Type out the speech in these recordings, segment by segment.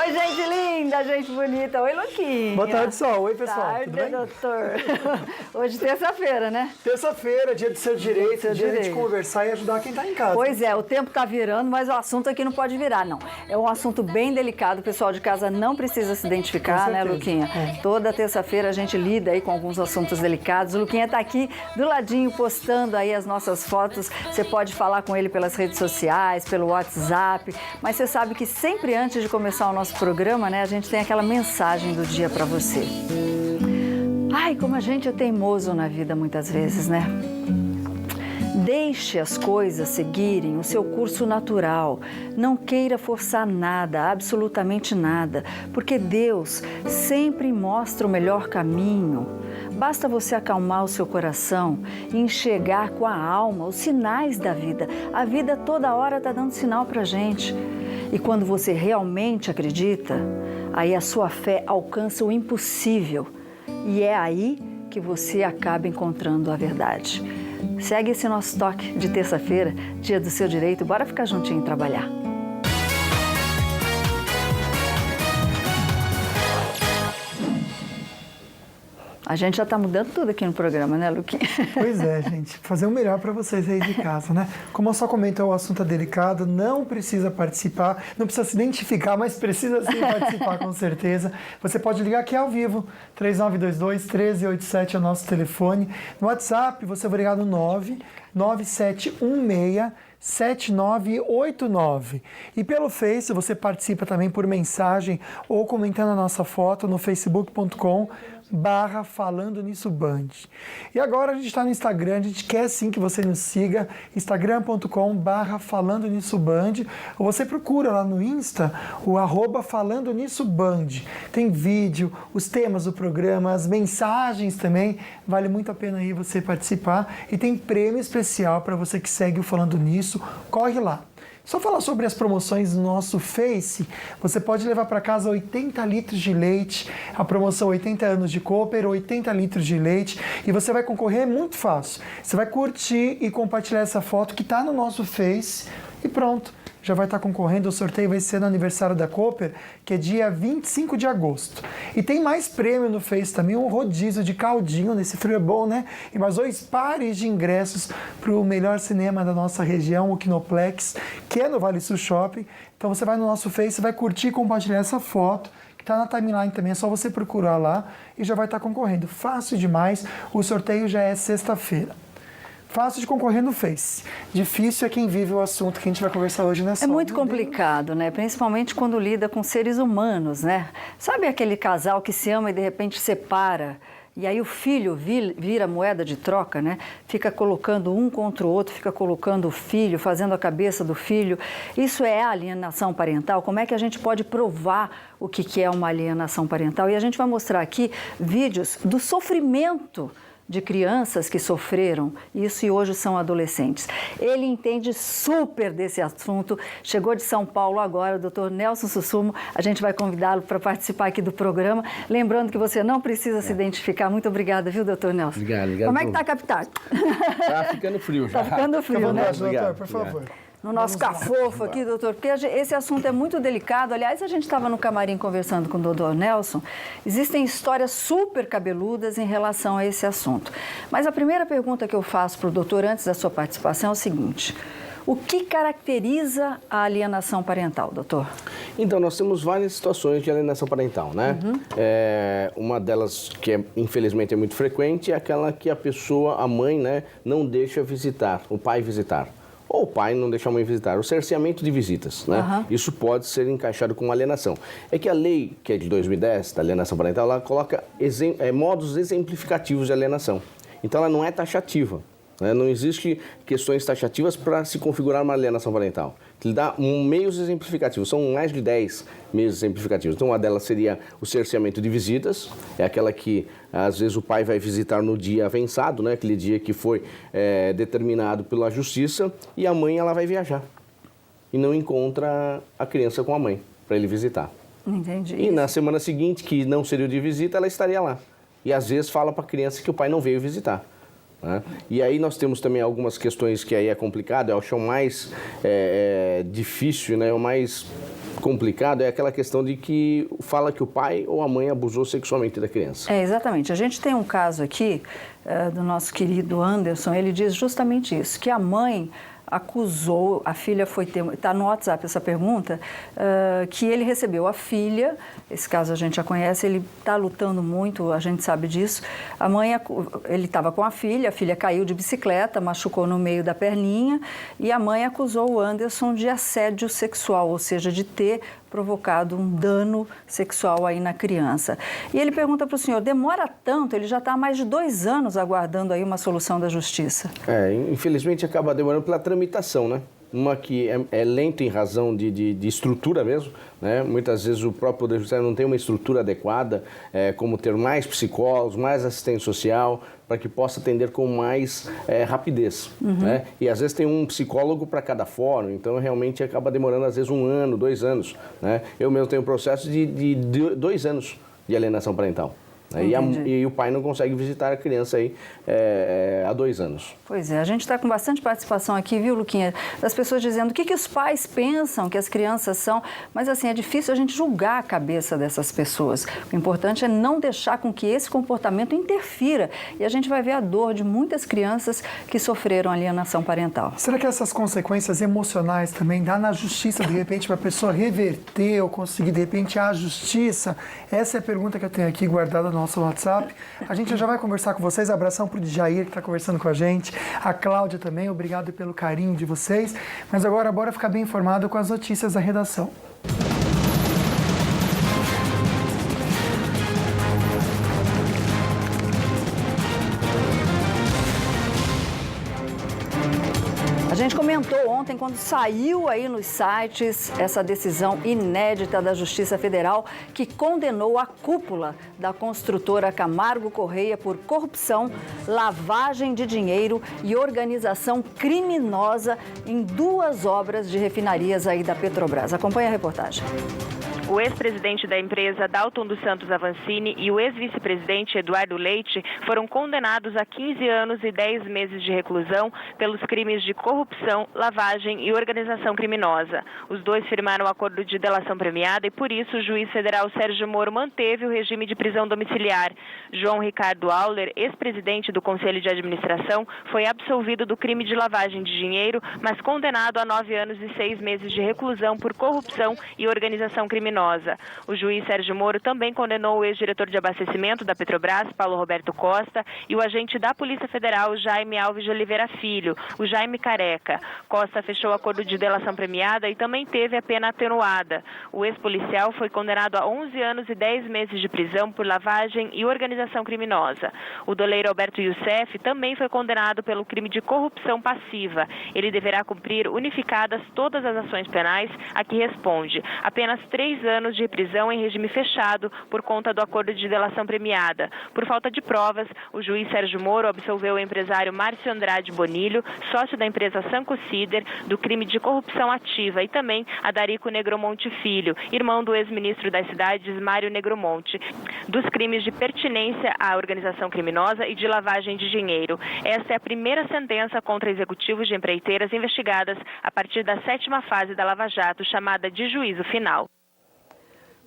Oi, gente linda, gente bonita. Oi, Luquinha. Boa tarde, Sol. Oi, pessoal. Tudo bem? Doutor. Hoje, terça-feira, né? Terça-feira, dia do seu direito, dia de conversar e ajudar quem está em casa. Pois é, o tempo está virando, mas o assunto aqui não pode virar, não. É um assunto bem delicado, o pessoal de casa não precisa se identificar, né, Luquinha? É. Toda terça-feira a gente lida aí com alguns assuntos delicados. O Luquinha está aqui do ladinho postando aí as nossas fotos. Você pode falar com ele pelas redes sociais, pelo WhatsApp, mas você sabe que sempre antes de começar o nosso programa, né, a gente tem aquela mensagem do dia para você. Ai, como a gente é teimoso na vida muitas vezes, né? Deixe as coisas seguirem o seu curso natural. Não queira forçar nada, absolutamente nada, porque Deus sempre mostra o melhor caminho. Basta você acalmar o seu coração e enxergar com a alma os sinais da vida. A vida toda hora está dando sinal para a gente. E quando você realmente acredita, aí a sua fé alcança o impossível. E é aí que você acaba encontrando a verdade. Segue esse nosso toque de terça-feira, dia do seu direito. Bora ficar juntinho e trabalhar. A gente já está mudando tudo aqui no programa, né, Luquinha? Pois é, gente. Fazer o melhor para vocês aí de casa, né? Como eu só comento, o assunto é delicado, não precisa participar, não precisa se identificar, mas precisa sim participar com certeza. Você pode ligar aqui ao vivo, 3922-1387 é o nosso telefone. No WhatsApp, você vai ligar no 99716-7989. E pelo Face, você participa também por mensagem ou comentando a nossa foto no facebook.com/Falando Nisso Band. E agora a gente está no Instagram, a gente quer sim que você nos siga, instagram.com/Falando Nisso Band, ou você procura lá no Insta o @Falando Nisso Band. Tem vídeo, os temas do programa, as mensagens também, vale muito a pena aí você participar e tem prêmio especial para você que segue o Falando Nisso, corre lá. Só falar sobre as promoções no nosso Face, você pode levar para casa 80 litros de leite, a promoção 80 anos de Cooper, 80 litros de leite, e você vai concorrer, é muito fácil. Você vai curtir e compartilhar essa foto que está no nosso Face e pronto. Já vai estar concorrendo, o sorteio vai ser no aniversário da Cooper, que é dia 25 de agosto. E tem mais prêmio no Face também, um rodízio de caldinho, nesse frio é bom, né? E mais 2 pares de ingressos para o melhor cinema da nossa região, o Kinoplex, que é no Vale Sul Shopping. Então você vai no nosso Face, vai curtir e compartilhar essa foto, que está na timeline também, é só você procurar lá e já vai estar concorrendo. Fácil demais, o sorteio já é sexta-feira. Fácil de concorrer no Face. Difícil é quem vive o assunto que a gente vai conversar hoje, né? É muito complicado, né? Principalmente quando lida com seres humanos, né? Sabe aquele casal que se ama e de repente separa? E aí o filho vira moeda de troca, né? Fica colocando um contra o outro, fica colocando o filho, fazendo a cabeça do filho. Isso é alienação parental? Como é que a gente pode provar o que é uma alienação parental? E a gente vai mostrar aqui vídeos do sofrimento de crianças que sofreram isso e hoje são adolescentes. Ele entende super desse assunto, chegou de São Paulo agora, o doutor Nelson Sussumo, a gente vai convidá-lo para participar aqui do programa, lembrando que você não precisa se identificar. Muito obrigada, viu, doutor Nelson? Obrigado. Como é que está a capital? Tá ficando frio já. Tá ficando frio, né? Doutor, por favor. No nosso cafofo aqui, doutor, porque esse assunto é muito delicado. Aliás, a gente estava no camarim conversando com o doutor Nelson. Existem histórias super cabeludas em relação a esse assunto. Mas a primeira pergunta que eu faço para o doutor antes da sua participação é o seguinte: o que caracteriza a alienação parental, doutor? Então, nós temos várias situações de alienação parental, né? Uma delas que, infelizmente, é muito frequente é aquela que a pessoa, a mãe, né, não deixa visitar, o pai visitar. Ou o pai não deixa a mãe visitar, o cerceamento de visitas, né? Isso pode ser encaixado com alienação. É que a lei, que é de 2010, da alienação parental, ela coloca modos exemplificativos de alienação. Então, ela não é taxativa, né? Não existe questões taxativas para se configurar uma alienação parental. Ele dá meios exemplificativos, são mais de 10 meios exemplificativos. Então, uma delas seria o cerceamento de visitas, é aquela que, às vezes, o pai vai visitar no dia avançado, né? Aquele dia que foi determinado pela justiça, e a mãe ela vai viajar e não encontra a criança com a mãe para ele visitar. Entendi. E na semana seguinte, que não seria o de visita, ela estaria lá. E, às vezes, fala para a criança que o pai não veio visitar. né? E aí nós temos também algumas questões que aí é complicado, eu acho o mais difícil, né? O mais complicado é aquela questão de que fala que o pai ou a mãe abusou sexualmente da criança. Exatamente. A gente tem um caso aqui do nosso querido Anderson, ele diz justamente isso, que a mãe acusou, a filha foi ter, está no WhatsApp essa pergunta, que ele recebeu a filha, esse caso a gente já conhece, ele está lutando muito, a gente sabe disso, a mãe, ele estava com a filha caiu de bicicleta, machucou no meio da perninha e a mãe acusou o Anderson de assédio sexual, ou seja, de ter provocado um dano sexual aí na criança. E ele pergunta para o senhor, demora tanto? Ele já está há mais de 2 anos aguardando aí uma solução da justiça. Infelizmente acaba demorando pela tramitação, né? Uma que é lento em razão de estrutura mesmo, né? Muitas vezes o próprio Poder Judiciário não tem uma estrutura adequada, como ter mais psicólogos, mais assistente social, para que possa atender com mais rapidez. Né? E às vezes tem um psicólogo para cada fórum, então realmente acaba demorando às vezes 1 ano, 2 anos. Né? Eu mesmo tenho um processo de 2 anos de alienação parental. E o pai não consegue visitar a criança aí há 2 anos. Pois é, a gente está com bastante participação aqui, viu, Luquinha? Das pessoas dizendo o que os pais pensam que as crianças são, mas assim, é difícil a gente julgar a cabeça dessas pessoas. O importante é não deixar com que esse comportamento interfira e a gente vai ver a dor de muitas crianças que sofreram alienação parental. Será que essas consequências emocionais também dá na justiça, de repente, para a pessoa reverter ou conseguir, de repente, a justiça? Essa é a pergunta que eu tenho aqui guardada no nosso WhatsApp. A gente já vai conversar com vocês. Abração para o Djair, que está conversando com a gente. A Cláudia também, obrigado pelo carinho de vocês. Mas agora, bora ficar bem informado com as notícias da redação. A gente comentou ontem, quando saiu aí nos sites, essa decisão inédita da Justiça Federal que condenou a cúpula da construtora Camargo Correia por corrupção, lavagem de dinheiro e organização criminosa em 2 obras de refinarias aí da Petrobras. Acompanhe a reportagem. O ex-presidente da empresa, Dalton dos Santos Avancini, e o ex-vice-presidente, Eduardo Leite, foram condenados a 15 anos e 10 meses de reclusão pelos crimes de corrupção, lavagem e organização criminosa. Os dois firmaram um acordo de delação premiada e, por isso, o juiz federal Sérgio Moro manteve o regime de prisão domiciliar. João Ricardo Auler, ex-presidente do Conselho de Administração, foi absolvido do crime de lavagem de dinheiro, mas condenado a 9 anos e 6 meses de reclusão por corrupção e organização criminosa. O juiz Sérgio Moro também condenou o ex-diretor de abastecimento da Petrobras, Paulo Roberto Costa, e o agente da Polícia Federal, Jaime Alves de Oliveira Filho, o Jaime Careca. Costa fechou o acordo de delação premiada e também teve a pena atenuada. O ex-policial foi condenado a 11 anos e 10 meses de prisão por lavagem e organização criminosa. O doleiro Alberto Youssef também foi condenado pelo crime de corrupção passiva. Ele deverá cumprir unificadas todas as ações penais a que responde. Apenas 3 anos de prisão em regime fechado por conta do acordo de delação premiada. Por falta de provas, o juiz Sérgio Moro absolveu o empresário Márcio Andrade Bonilho, sócio da empresa Sanco Cider, do crime de corrupção ativa e também a Darico Negromonte Filho, irmão do ex-ministro das Cidades, Mário Negromonte, dos crimes de pertinência à organização criminosa e de lavagem de dinheiro. Esta é a primeira sentença contra executivos de empreiteiras investigadas a partir da 7ª fase da Lava Jato, chamada de juízo final.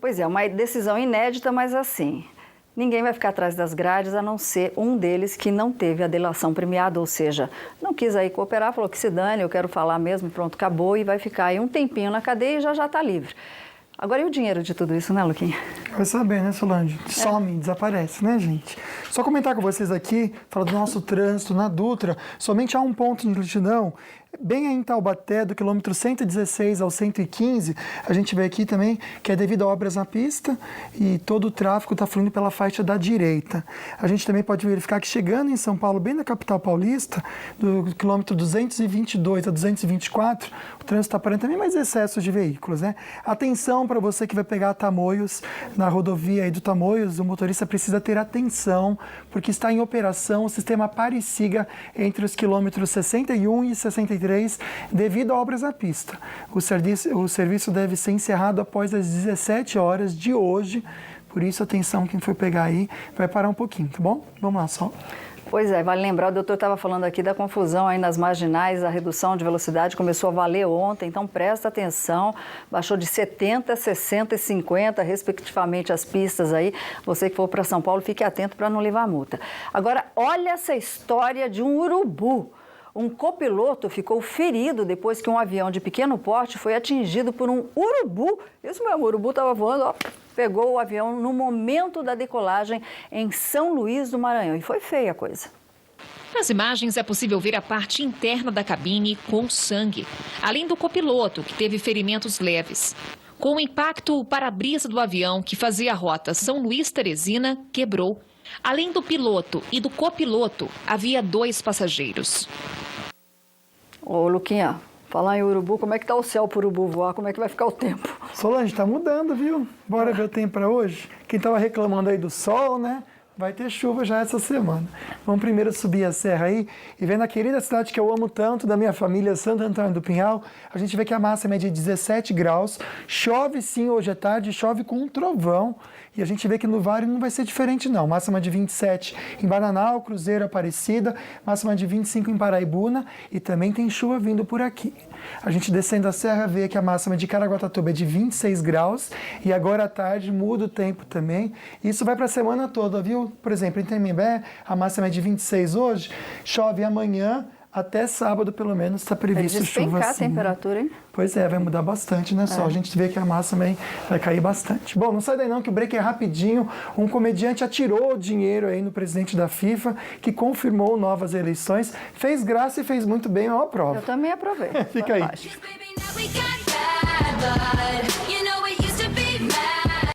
Pois é, uma decisão inédita, mas assim, ninguém vai ficar atrás das grades a não ser um deles que não teve a delação premiada, ou seja, não quis aí cooperar, falou que se dane, eu quero falar mesmo e pronto, acabou, e vai ficar aí um tempinho na cadeia e já está livre. Agora, e o dinheiro de tudo isso, né, Luquinha? Vai saber, né, Solange? Some, desaparece, né, gente? Só comentar com vocês aqui, falar do nosso trânsito na Dutra, somente há um ponto de lentidão, bem aí em Taubaté, do quilômetro 116 ao 115, a gente vê aqui também que é devido a obras na pista e todo o tráfego está fluindo pela faixa da direita. A gente também pode verificar que chegando em São Paulo, bem na capital paulista, do quilômetro 222 a 224, o trânsito está aparando também mais excesso de veículos, né? Atenção para você que vai pegar Tamoios, na rodovia aí do Tamoios, o motorista precisa ter atenção, porque está em operação o sistema Pare-Siga entre os quilômetros 61 e 63, devido a obras na pista. O serviço deve ser encerrado após as 17 horas de hoje, por isso atenção quem for pegar aí, vai parar um pouquinho, tá bom? Vamos lá só. Pois é, vale lembrar, o doutor estava falando aqui da confusão aí nas marginais, a redução de velocidade começou a valer ontem, então presta atenção, baixou de 70, 60 e 50, respectivamente, as pistas aí. Você que for para São Paulo, fique atento para não levar multa. Agora, olha essa história de um urubu. Um copiloto ficou ferido depois que um avião de pequeno porte foi atingido por um urubu. Isso mesmo, o urubu estava voando, ó, pegou o avião no momento da decolagem em São Luís do Maranhão. E foi feia a coisa. Nas imagens é possível ver a parte interna da cabine com sangue, além do copiloto, que teve ferimentos leves. Com o impacto, o para-brisa do avião, que fazia a rota São Luís-Teresina, quebrou. Além do piloto e do copiloto, havia 2 passageiros. Ô, Luquinha, falar em urubu, como é que tá o céu pro urubu voar? Como é que vai ficar o tempo? Solange, tá mudando, viu? Bora ver o tempo para hoje. Quem tava reclamando aí do sol, né? Vai ter chuva já essa semana. Vamos primeiro subir a serra aí e ver na querida cidade que eu amo tanto, da minha família, Santo Antônio do Pinhal. A gente vê que a máxima é de 17 graus. Chove sim hoje à tarde, chove com um trovão. E a gente vê que no Vale não vai ser diferente não. Máxima de 27 em Bananal, Cruzeiro, Aparecida. Máxima de 25 em Paraibuna. E também tem chuva vindo por aqui. A gente descendo a serra vê que a máxima de Caraguatatuba é de 26 graus. E agora à tarde muda o tempo também. Isso vai para a semana toda, viu? Por exemplo, em Tremembé, a máxima é de 26 hoje. Chove amanhã. Até sábado, pelo menos, está previsto chuva despencar assim. a temperatura, hein? Pois é, vai mudar bastante, né? Só a gente vê que a máxima aí vai cair bastante. Bom, não sai daí não, que o break é rapidinho. Um comediante atirou dinheiro aí no presidente da FIFA, que confirmou novas eleições. Fez graça e fez muito bem, eu aprovo. Eu também aprovei. Fica aí. Fantástico.